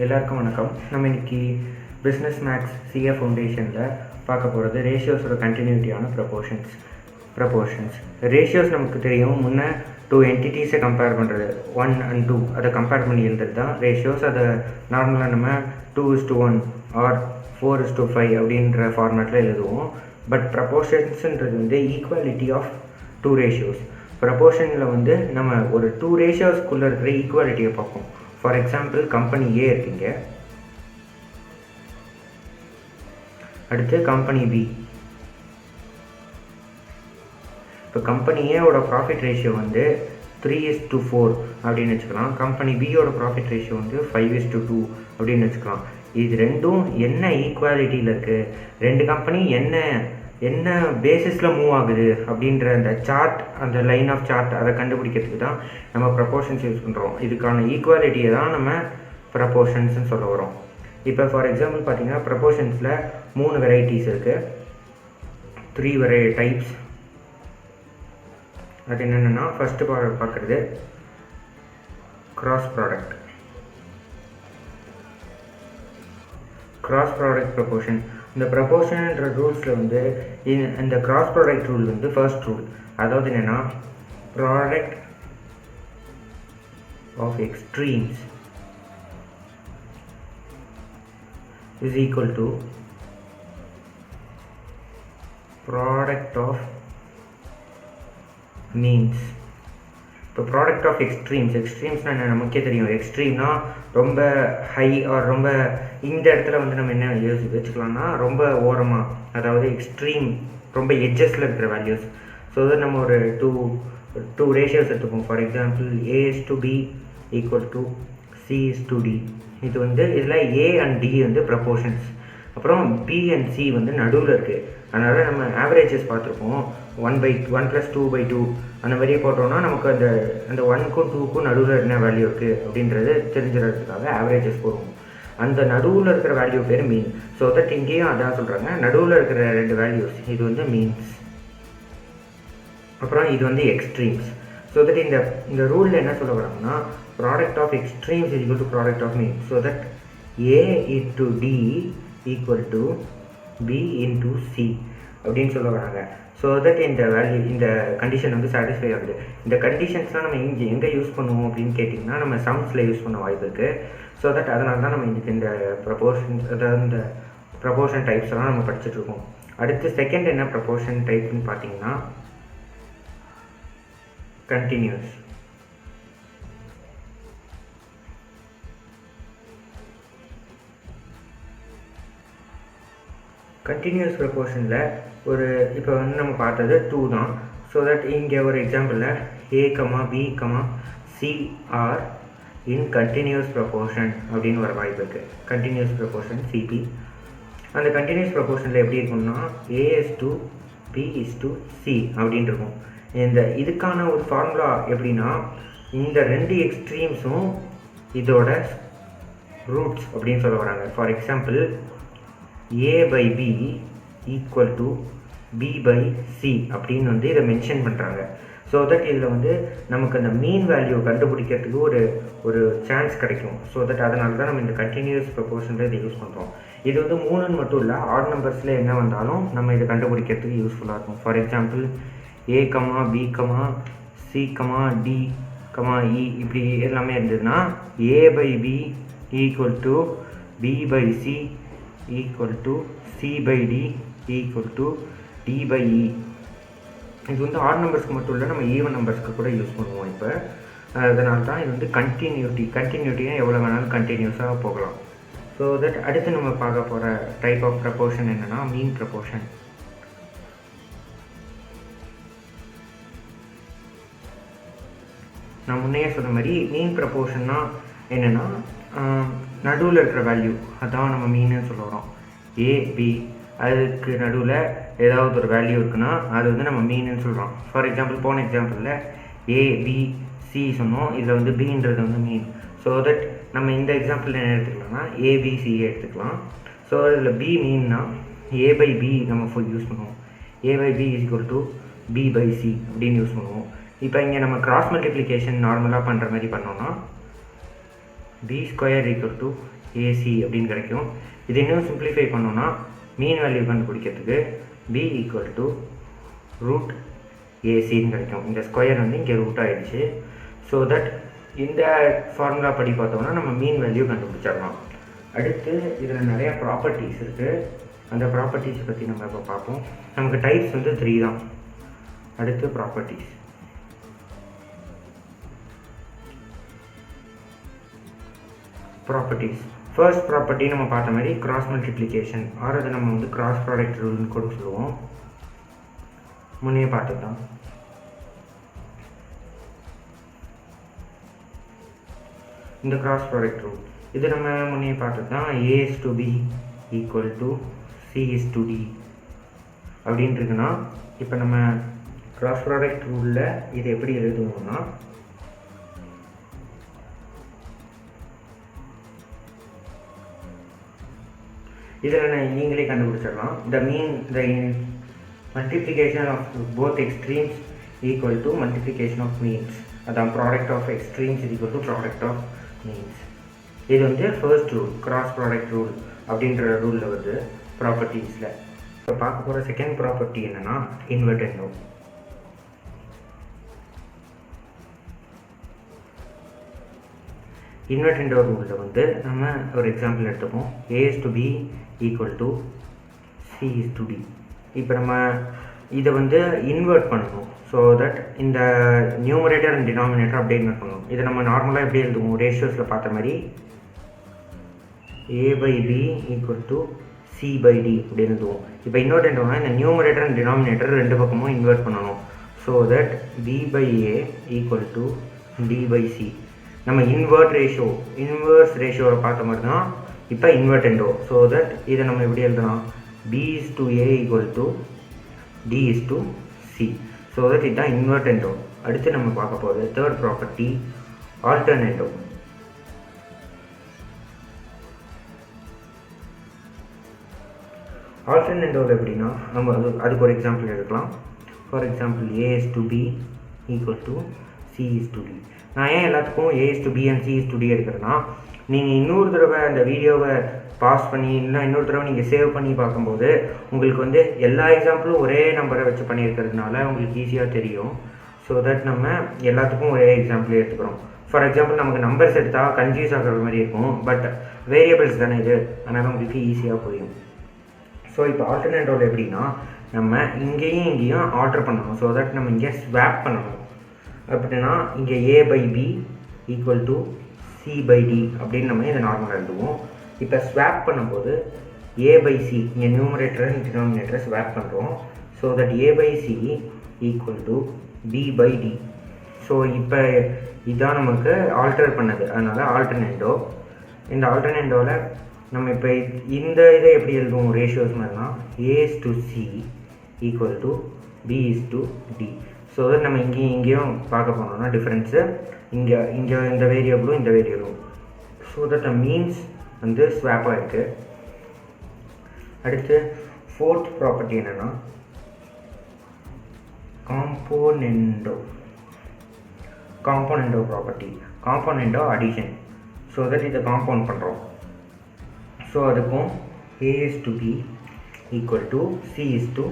எல்லாருக்கும் வணக்கம். நம்ம இன்னைக்கு பிஸ்னஸ் மேக்ஸ் சிஏ ஃபவுண்டேஷனில் பார்க்க போகிறது ரேஷியோஸோட கண்டினியூட்டியான ப்ரப்போர்ஷன்ஸ். ரேஷியோஸ் நமக்கு தெரியும், முன்னே 2 என்டிட்டிஸை கம்பேர் பண்ணுறது 1 and 2 அதை கம்பேர் பண்ணி எழுதுறது தான் ரேஷியோஸ். அதை நார்மலாக நம்ம 2:1 ஆர் 4:5 அப்படின்ற ஃபார்மேட்டில் எழுதுவோம். பட் ப்ரப்போர்ஷன்ஸுன்றது வந்து ஈக்குவாலிட்டி ஆஃப் 2 ரேஷியோஸ். ப்ரப்போர்ஷனில் வந்து நம்ம ஒரு 2 ரேஷியோஸ்க்குள்ளே இருக்கிற ஈக்குவாலிட்டியை பார்ப்போம். ஃபார் எக்ஸாம்பிள், கம்பெனி ஏ இருக்கீங்க, அடுத்து கம்பெனி பி. இப்போ கம்பெனி ஏவோட ப்ராஃபிட் ரேஷியோ வந்து 3:4 அப்படின்னு வச்சுக்கலாம். கம்பெனி பியோட ப்ராஃபிட் ரேஷியோ வந்து 5:2 அப்படின்னு வச்சுக்கலாம். இது ரெண்டும் என்ன ஈக்குவாலிட்டியில் இருக்குது, ரெண்டு கம்பெனி என்ன பேசிஸில் மூவ் ஆகுது அப்படின்ற அந்த சார்ட், அந்த லைன் ஆஃப் சார்ட் அதை கண்டுபிடிக்கிறதுக்கு தான் நம்ம ப்ரப்போர்ஷன்ஸ் யூஸ் பண்ணுறோம். இதுக்கான ஈக்குவாலிட்டியை தான் நம்ம ப்ரப்போர்ஷன்ஸ்னு சொல்ல வரோம். இப்போ ஃபார் எக்ஸாம்பிள் பார்த்தீங்கன்னா, ப்ரப்போர்ஷன்ஸில் 3 வெரைட்டிஸ் இருக்குது, 3 டைப்ஸ். அது என்னென்னா, ஃபஸ்ட்டு பார்க்குறது கிராஸ் ப்ராடக்ட் ப்ரப்போர்ஷன். இந்த ப்ரப்போர்ஷன்ன்ற ரூல்ஸில் வந்து இந்த கிராஸ் ப்ராடக்ட் ரூல் வந்து ஃபர்ஸ்ட் ரூல். அதாவது என்னென்னா, product of extremes is equal to product of means. இப்போ ப்ராடக்ட் ஆஃப் எக்ஸ்ட்ரீம்ஸ்னால் என்ன நமக்கே தெரியும். எக்ஸ்ட்ரீம்னா ரொம்ப ஹை ஆர் ரொம்ப இந்த இடத்துல வந்து நம்ம என்ன வச்சுக்கலாம்னா ரொம்ப ஓரமாக, அதாவது எக்ஸ்ட்ரீம் ரொம்ப எட்ஜஸில் இருக்கிற வேல்யூஸ். ஸோ அதை நம்ம ஒரு டூ ரேஷியோஸ் எடுத்துப்போம். For example, A:B equal to C:D. இது வந்து இதில் A and D வந்து ப்ரப்போர்ஷன்ஸ். அப்புறம் B and C வந்து நடுவில் இருக்குது. அதனால் நம்ம ஆவரேஜஸ் பார்த்துருப்போம். 1 + 2/2 அந்த மாதிரியே போட்டோம்னா நமக்கு அந்த 1க்கும் 2க்கும் நடுவில் என்ன வேல்யூ இருக்குது அப்படின்றது தெரிஞ்சுக்கிறதுக்காக ஆவரேஜஸ் போடுவோம். அந்த நடுவில் இருக்கிற வேல்யூ பேர் மீன். ஸோ தட் இங்கேயும் அதான் சொல்கிறாங்க, நடுவில் இருக்கிற 2 வேல்யூஸ் இது வந்து மீன்ஸ். அப்புறம் இது வந்து எக்ஸ்ட்ரீம்ஸ். ஸோ தட் இந்த ரூலில் என்ன சொல்ல வராங்கன்னா, product of extremes is equal to product of mean. So that A into D equal to B into C அப்படின்னு சொல்ல வராங்க. ஸோ தட் இந்த வேல்யூ, இந்த கண்டிஷன் வந்து சாட்டிஸ்ஃபை ஆகுது. இந்த கண்டிஷன்ஸ்லாம் நம்ம எங்கே யூஸ் பண்ணுவோம் அப்படின்னு கேட்டிங்கன்னா, நம்ம சம்ஸில் யூஸ் பண்ண வாய்ப்பு இருக்குது. ஸோ தட் அதனால தான் நம்ம இன்றைக்கி இந்த ப்ரப்போர்ஷன்ஸ், அதாவது இந்த ப்ரப்போர்ஷன் டைப்ஸ் எல்லாம் நம்ம படிச்சுட்ருக்கோம். அடுத்து செகண்ட் என்ன ப்ரப்போர்ஷன் டைப்னு பார்த்தீங்கன்னா, கண்டினியூஸ். கண்டினியூஸ் ப்ரப்போர்ஷனில் இப்போ வந்து நம்ம பார்த்தது 2 தான். ஸோ தட் இங்கே ஒரு எக்ஸாம்பிளில் A, B, C are in continuous proportion அப்படின்னு வர வாய்ப்பு இருக்குது. Continuous proportion CP. அந்த கண்டினியூஸ் ப்ரப்போர்ஷனில் எப்படி இருக்கும்னா, A:B:C அப்படின்னு இருக்கும். இதுக்கான ஒரு ஃபார்முலா எப்படின்னா, இந்த 2 எக்ஸ்ட்ரீம்ஸும் இதோட ரூட்ஸ் அப்படின்னு சொல்ல வராங்க. For example, A/B equal to B/C அப்படின்னு வந்து இதை மென்ஷன் பண்ணுறாங்க. ஸோ தட் இதில் வந்து நமக்கு அந்த மீன் வேல்யூ கண்டுபிடிக்கிறதுக்கு ஒரு சான்ஸ் கிடைக்கும். ஸோ தட் அதனால தான் நம்ம இந்த கண்டினியூஸ் ப்ரப்போர்ஷனில் இதை யூஸ் பண்ணுறோம். இது வந்து 3ன்னு மட்டும் இல்லை, ஆட் நம்பர்ஸில் என்ன வந்தாலும் நம்ம இதை கண்டுபிடிக்கிறதுக்கு யூஸ்ஃபுல்லாக இருக்கும். For example, A, B, C, D, E இப்படி எல்லாமே இருந்ததுன்னா, A/B equal to B/C equal to C/D equal to D/E. இது வந்து ஆட் நம்பர்ஸ்க்கு மட்டும் இல்லை, நம்ம ஈவன் நம்பர்ஸ்க்கு கூட யூஸ் பண்ணுவோம். இப்போ அதனால தான் இது வந்து கண்டினியூட்டியாக எவ்வளோ வேணாலும் கண்டினியூஸாக போகலாம். ஸோ தட் அடுத்து நம்ம பார்க்க போகிற டைப் ஆஃப் ப்ரப்போர்ஷன் என்னென்னா, மீன் ப்ரப்போர்ஷன். நான் முன்னையே சொன்ன மாதிரி மீன் ப்ரப்போர்ஷன்னா என்னென்னா, நடுவில் இருக்கிற வேல்யூ அதான் நம்ம மீன்னு சொல்ல வரோம். A, B அதுக்கு நடுவில் ஏதாவது ஒரு வேல்யூ இருக்குன்னா அது வந்து நம்ம மீன்னு சொல்கிறோம். ஃபார் எக்ஸாம்பிள், போன எக்ஸாம்பிளில் A/B/C சொன்னோம், இதில் வந்து Bன்றது வந்து மீன். ஸோ தட் நம்ம இந்த எக்ஸாம்பிள் என்ன எடுத்துக்கலாம்னா, A/B/C எடுத்துக்கலாம். ஸோ இதில் B மீன்னா A/B நம்ம யூஸ் பண்ணுவோம். A/B is equal to B/C அப்படின்னு யூஸ் பண்ணுவோம். இப்போ இங்கே நம்ம கிராஸ் மல்டிப்ளிகேஷன் நார்மலாக பண்ணுற மாதிரி பண்ணோன்னா, b square equal to AC அப்படின்னு கிடைக்கும். இது இன்னும் சிம்பிளிஃபை பண்ணோன்னா மீன் வேல்யூ கண்டுபிடிக்கிறதுக்கு பி ஈக்குவல் டு ரூட் ஏசின்னு கிடைக்கும். இந்த ஸ்கொயர் வந்து இங்கே ரூட் ஆகிடுச்சு. ஸோ தட் இந்த ஃபார்முலா படி பார்த்தோம்னா நம்ம மீன் வேல்யூ கண்டுபிடிச்சிடலாம். அடுத்து இதில் நிறையா ப்ராப்பர்ட்டிஸ் இருக்குது. அந்த ப்ராப்பர்ட்டிஸ் பற்றி நம்ம இப்போ பார்ப்போம். நமக்கு டைப்ஸ் வந்து 3 தான். அடுத்து ப்ராப்பர்ட்டிஸ். ஃபர்ஸ்ட் ப்ராப்பர்ட்டி நம்ம பார்த்த மாதிரி கிராஸ் மல்டிப்ளிகேஷன், ஆர் அதை நம்ம வந்து கிராஸ் ப்ராடக்ட் ரூல்னு கூட சொல்லுவோம். முன்னே பார்த்தது தான். இந்த கிராஸ் ப்ராடக்ட் ரூல் இது நம்ம முன்னே பார்த்தது தான். A is to B equal to C is to D அப்படின்னு இருக்குன்னா, இப்போ நம்ம கிராஸ் ப்ராடக்ட் ரூலில் இது எப்படி எழுதுவோம்னா, இதில் நீங்களே கண்டுபிடிச்சிடலாம். the multiplication of both extremes equal to multiplication of means. அதான் product of extremes is equal to product of means. இது வந்து first rule, cross product rule அப்படின்ற ரூலில் வந்து ப்ராப்பர்ட்டிஸில். இப்போ பார்க்க போகிற செகண்ட் ப்ராப்பர்ட்டி என்னென்னா இன்வெர்டெண்டோ. இன்வெர்டெண்டோ ரூலில் வந்து நம்ம ஒரு எக்ஸாம்பிள் எடுத்துப்போம். A is to B equal to C is to D. இப்போ நம்ம இதை வந்து இன்வெர்ட் பண்ணணும். ஸோ தட் இந்த நியூமரேட்டர் அண்ட் டினாமினேட்டர் அப்படியே இன்வெர்ட் பண்ணணும். இதை நம்ம நார்மலாக எப்படி எழுதுவோம், ரேஷியோஸில் பார்த்த மாதிரி A by B equal to C by D அப்படி எழுதுவோம். இப்போ இன்வெர்ட் என்னன்னா இந்த நியூமரேட்டர் அண்ட் டினாமினேட்டர் ரெண்டு பக்கமும் இன்வெர்ட் பண்ணணும். So that B by A equal to D by C. நம்ம இன்வெர்ஸ் ரேஷியோவை பார்த்த மாதிரி தான் இப்போ இன்வெர்டெண்டோ. ஸோ தட் இதை நம்ம எப்படி எழுதலாம், B is to A equal to D is to C. So that இதுதான் இன்வெர்டெண்டோ. அடுத்து நம்ம பார்க்க போகிறது தேர்ட் ப்ராப்பர்ட்டி ஆல்டர்னேட்டோ. ஆல்டர்னேட்டோவில் எப்படின்னா நம்ம அதுக்கு ஒரு எக்ஸாம்பிள் எடுக்கலாம். For example A is to B equal to C is to D. நான் ஏன் எல்லாத்துக்கும் A is to B and C is to D எடுக்கிறேன்னா, நீங்கள் இன்னொரு தடவை அந்த வீடியோவை பாஸ் பண்ணி இல்லை இன்னொரு தடவை நீங்கள் சேவ் பண்ணி பார்க்கும்போது உங்களுக்கு வந்து எல்லா எக்ஸாம்பிளும் ஒரே நம்பரை வச்சு பண்ணியிருக்கிறதுனால உங்களுக்கு ஈஸியாக தெரியும். ஸோ தட் நம்ம எல்லாத்துக்கும் ஒரே எக்ஸாம்பிளே எடுத்துக்கிறோம். ஃபார் எக்ஸாம்பிள் நமக்கு நம்பர்ஸ் எடுத்தால் கன்ஃபியூஸ் ஆகிற மாதிரி இருக்கும், பட் வேரியபிள்ஸ் தானே இது, அதனால் உங்களுக்கு ஈஸியாக புரியும். ஸோ இப்போ ஆல்டர்னேட்டோவில் எப்படின்னா நம்ம இங்கேயும் இங்கேயும் ஆல்டர் பண்ணணும். ஸோ தட் நம்ம இங்கே ஸ்வாப் பண்ணணும். அப்படின்னா இங்கே A by B equal to C by D அப்படின்னு நம்ம இதை நார்மலாக எழுதுவோம். இப்போ ஸ்வாப் பண்ணும்போது A by C, இங்கே நியூமரேட்டர் அண்ட் டினாமினேட்டரை ஸ்வாப் பண்ணுறோம். So that A by C equal to B by D. So இப்போ இதுதான் நமக்கு ஆல்டர் பண்ணது, அதனால் ஆல்டர்னேட்டோ. இந்த ஆல்டர்னேட்டோவில் நம்ம இப்போ இந்த இதை எப்படி எழுதுவோம், ரேஷியோஸ் மாதிரினா A is to C equal to B is to D. So that நம்ம இங்கேயும் பார்க்க போனோம்னா டிஃப்ரென்ஸு இங்கே இந்த வேரியபிளும் இந்த வேரியபிளும். ஸோ தட் மீன்ஸ் வந்து ஸ்வாப் ஆகிருக்கு. அடுத்து ஃபோர்த் ப்ராப்பர்ட்டி என்னென்னா காம்போனெண்டோ ப்ராப்பர்ட்டி. காம்போனெண்டோ அடிஷன். ஸோ தட் இதை காம்பவுண்ட் பண்ணுறோம். ஸோ அதுக்கும் A is to B equal to C is to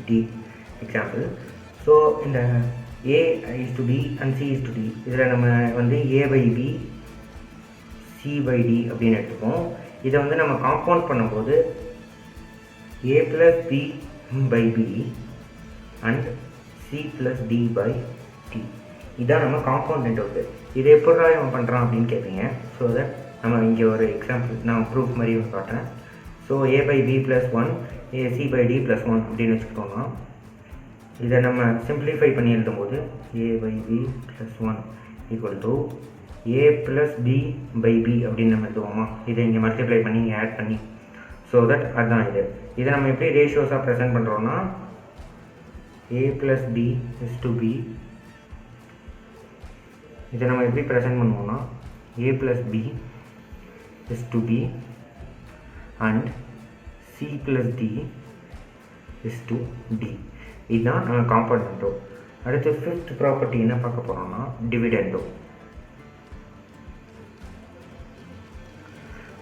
D example. So இந்த A is to B and C is to D இதில் நம்ம வந்து A by B C by D அப்படின்னு எடுத்துப்போம். இதை வந்து நம்ம காம்பவுண்ட் பண்ணும்போது A plus B by B and C plus D by D இதான் நம்ம காம்பவுண்ட் வருது. இது எப்படா இவன் பண்ணுறான் அப்படின்னு கேட்பீங்க. ஸோ தட் நம்ம இங்கே ஒரு எக்ஸாம்பிள் நான் ப்ரூஃப் மாதிரி காட்டுறேன். So A by B plus 1 C by D plus 1 அப்படின்னு வச்சுக்கிட்டோம்னா இதை நம்ம சிம்பிளிஃபை பண்ணி எழுதும்போது A by B plus 1 equal to A plus B by B அப்படின்னு நம்ம எழுதுவோமா. இதை இங்கே மல்டிப்ளை பண்ணி இங்கே ஆட் பண்ணி. ஸோ தட் அதுதான் இதை நம்ம எப்படி ரேஷியோஸாக ப்ரெசென்ட் பண்ணுறோன்னா A plus B is to B. இதை நம்ம எப்படி ப்ரெசென்ட் பண்ணுவோம்னா A plus B is to B and C plus D is to D. இதுதான் நம்ம காம்பவுண்டோ. அடுத்து ஃபிஃப்த் ப்ராப்பர்ட்டி என்ன பார்க்க போகிறோம்னா டிவிடெண்டோ.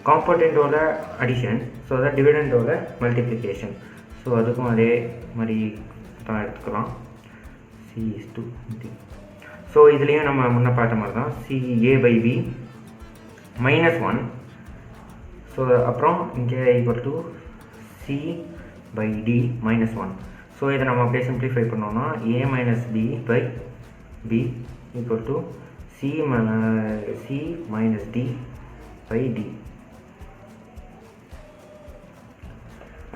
காம்பனண்டோட அடிஷன், ஸோ அதான் டிவிடெண்டோட மல்டிப்ளிகேஷன். ஸோ அதுக்கும் அதே மாதிரி தான் எடுத்துக்கலாம். C/D. ஸோ இதுலேயும் நம்ம முன்ன பார்த்த மாதிரி தான் CA/B -1. ஸோ அப்புறம் இங்கே ஈக்குவல் டு C/D -1. ஸோ இதை நம்ம அப்படியே சிம்பிளிஃபை பண்ணோம்னா A - B/B equal to C - D/D.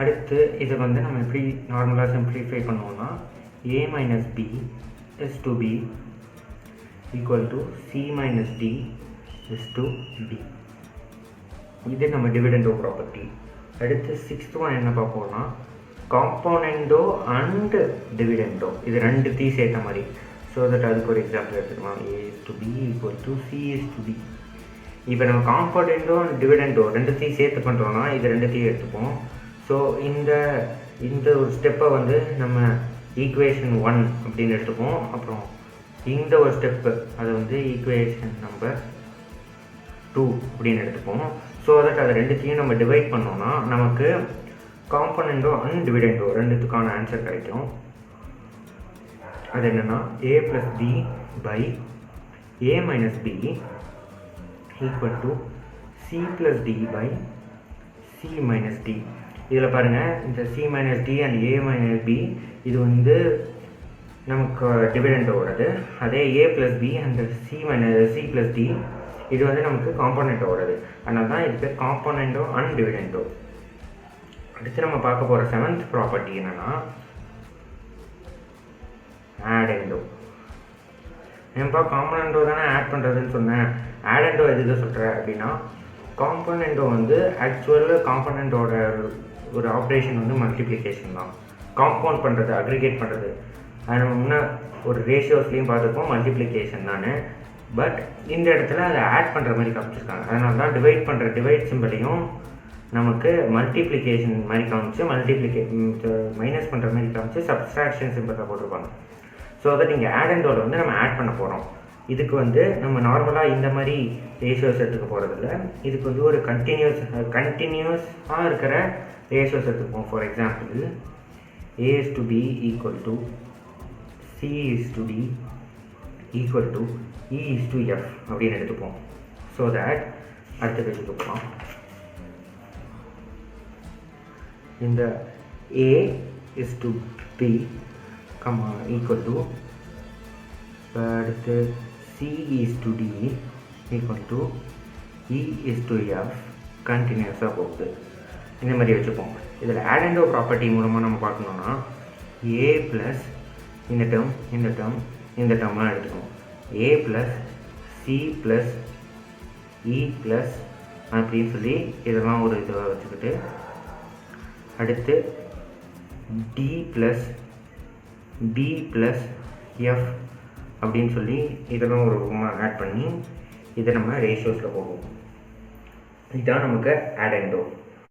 அடுத்து இதை வந்து நம்ம எப்படி நார்மலாக சிம்பிளிஃபை பண்ணுவோம்னா A - B is to B equal to C - D is to D. இது நம்ம டிவிடெண்டோ ப்ராப்பர்ட்டி. அடுத்து 6th ஒன் என்ன பார்ப்போம்னா காம்போனண்டோ அண்ட் டிவிடெண்டோ, இது ரெண்டுத்தையும் சேர்த்த மாதிரி. ஸோ தட் அதுக்கு ஒரு எக்ஸாம்பிள் எடுத்துக்கலாம். A is to B equal to C is to D. இப்போ நம்ம காம்போனண்டோ அண்ட் டிவிடெண்டோ ரெண்டுத்தையும் சேர்த்து பண்ணுறோன்னா இது ரெண்டுத்தையும் எடுத்துப்போம். ஸோ இந்த ஒரு ஸ்டெப்பை வந்து நம்ம ஈக்குவேஷன் 1 அப்படின்னு எடுத்துப்போம். அப்புறம் இந்த ஒரு ஸ்டெப்பு அதை வந்து ஈக்குவேஷன் நம்பர் 2 அப்படின்னு எடுத்துப்போம். ஸோ தட் அதை ரெண்டுத்தையும் நம்ம டிவைட் பண்ணோன்னா நமக்கு காம்பனண்டோ அண்ட் டிவிடெண்டோ ரெண்டுத்துக்கான ஆன்சர் கிடைக்கும். அது என்னென்னா A + B/A - B equal to C + D/C - D. இதில் பாருங்கள், இந்த C - D and A - B இது வந்து நமக்கு டிவிடெண்டோடது. அதே A + B and C + D இது வந்து நமக்கு காம்போனண்டோடது. அதனால தான் இது பேர் காம்போனண்டோ அண்ட் டிவிடெண்டோ. அடுத்து நம்ம பார்க்க போகிற 7th ப்ராப்பர்ட்டி என்னென்னா ஆடெண்டோ. ஏன்பா காம்பனண்டோ தானே ஆட் பண்ணுறதுன்னு சொன்னேன், ஆடெண்டோ எதுக்கு சொல்கிறேன் அப்படின்னா காம்பனண்டோ வந்து ஆக்சுவல் காம்பனண்டோட ஒரு ஆப்ரேஷன் வந்து மல்டிப்ளிகேஷன் தான். காம்பவுண்ட் பண்ணுறது, அக்ரிகேட் பண்ணுறது, அது நம்ம முன்னே ஒரு ரேஷியோஸ்லேயும் பார்த்துருப்போம் மல்டிப்ளிகேஷன் தானே. பட் இந்த இடத்துல அதை ஆட் பண்ணுற மாதிரி காமிச்சிருக்காங்க. அதனால தான் டிவைட் சிம்பிளையும் நமக்கு மல்டிப்ளிகேஷன் மாதிரி காமிச்சு மைனஸ் பண்ணுற மாதிரி காமிச்சு சப்ஸ்ட்ராக்ஷன் சிம்பிளாக போட்டிருப்பாங்க. ஸோ அதை நீங்கள் ஆடெண்டோவில் வந்து நம்ம ஆட் பண்ண போகிறோம். இதுக்கு வந்து நம்ம நார்மலாக இந்த மாதிரி ரேஷியோஸ் எடுத்துக்க போகிறதில்ல. இதுக்கு வந்து ஒரு கண்டினியூஸாக இருக்கிற ரேஷியோஸ் எடுத்துப்போம். For example A is to B equal to C is to D equal to E is to F அப்படின்னு எடுத்துப்போம். ஸோ தட் அடுத்த பேஜுக்கு போகலாம். இந்த A is to B equal to அடுத்து C is to D equal to E is to F கண்டினியூஸாக போகுது. இந்த மாதிரி வச்சுப்போம். இதில் ஆடெண்டோ ப்ராப்பர்ட்டி மூலமாக நம்ம பார்க்கணுன்னா A ப்ளஸ் இந்த டேர்ம்லாம் எடுத்துக்கணும். A plus C plus E plus அப்படின்னு சொல்லி இதெல்லாம் ஒரு இதுவாக வச்சுக்கிட்டு அடுத்து D plus B plus F அப்படின்னு சொல்லி இதெல்லாம் ஒரு ரூமாக ஆட் பண்ணி இதை நம்ம ரேஷியோஸில் போடுவோம். இதுதான் நமக்கு ஆடெண்டோ.